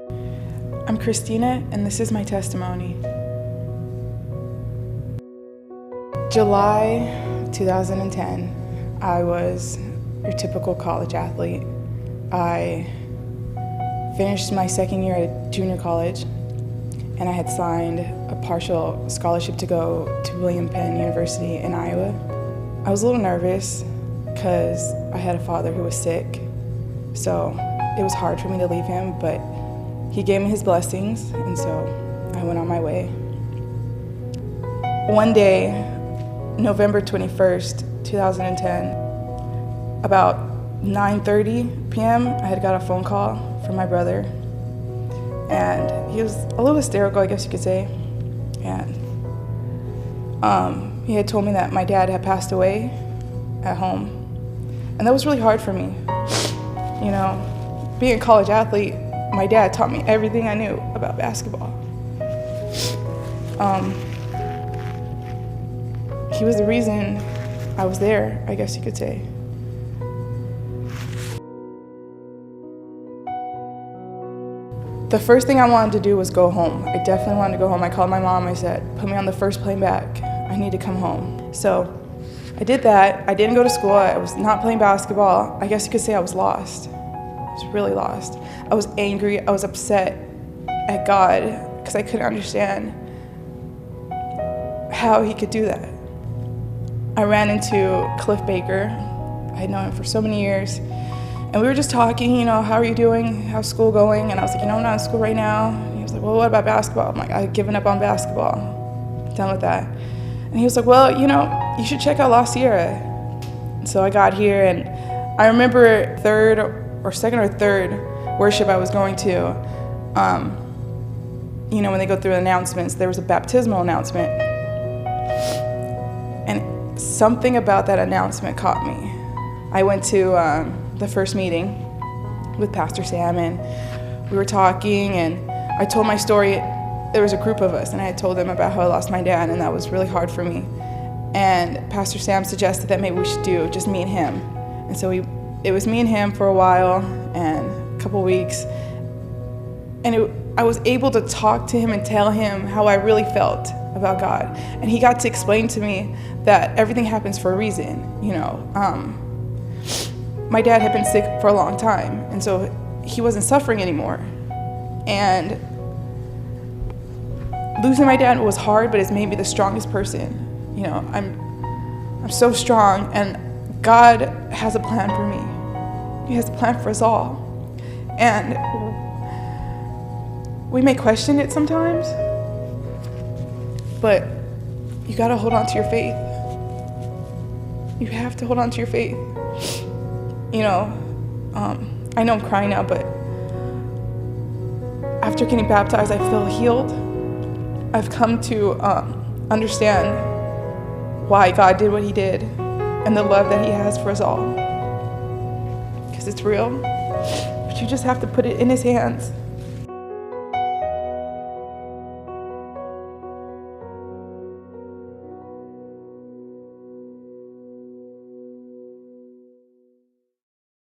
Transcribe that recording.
I'm Christina, and this is my testimony. July 2010, I was your typical college athlete. I finished my second year at junior college, and I had signed a partial scholarship to go to William Penn University in Iowa. I was a little nervous because I had a father who was sick, so it was hard for me to leave him, but he gave me his blessings, and so I went on my way. One day, November 21st, 2010, about 9:30 p.m., I had got a phone call from my brother, and he was a little hysterical, I guess you could say, and he had told me that my dad had passed away at home, and that was really hard for me. You know, being a college athlete, my dad taught me everything I knew about basketball. He was the reason I was there, I guess you could say. The first thing I wanted to do was go home. I definitely wanted to go home. I called my mom, I said, put me on the first plane back. I need to come home. So I did that. I didn't go to school. I was not playing basketball. I guess you could say I was lost. I was really lost. I was angry. I was upset at God because I couldn't understand how he could do that. I ran into Cliff Baker. I had known him for so many years. And we were just talking, you know, how are you doing? How's school going? And I was like, you know, I'm not in school right now. And he was like, well, what about basketball? I'm like, I've given up on basketball. I'm done with that. And he was like, well, you know, you should check out La Sierra. So I got here, and I remember second or third worship I was going to, you know, when they go through announcements, there was a baptismal announcement. And something about that announcement caught me. I went to the first meeting with Pastor Sam, and we were talking, and I told my story. There was a group of us, and I had told them about how I lost my dad, and that was really hard for me. And Pastor Sam suggested that maybe we should do just me and him. And so it was me and him for a while and a couple weeks. And I was able to talk to him and tell him how I really felt about God. And he got to explain to me that everything happens for a reason, you know. My dad had been sick for a long time, and so he wasn't suffering anymore. And losing my dad was hard, but it's made me the strongest person. You know, I'm so strong, and God has a plan for me. He has a plan for us all. And we may question it sometimes, but you gotta hold on to your faith. You have to hold on to your faith. You know, I know I'm crying now, but after getting baptized, I feel healed. I've come to understand why God did what he did and the love that he has for us all. Because it's real, but you just have to put it in his hands.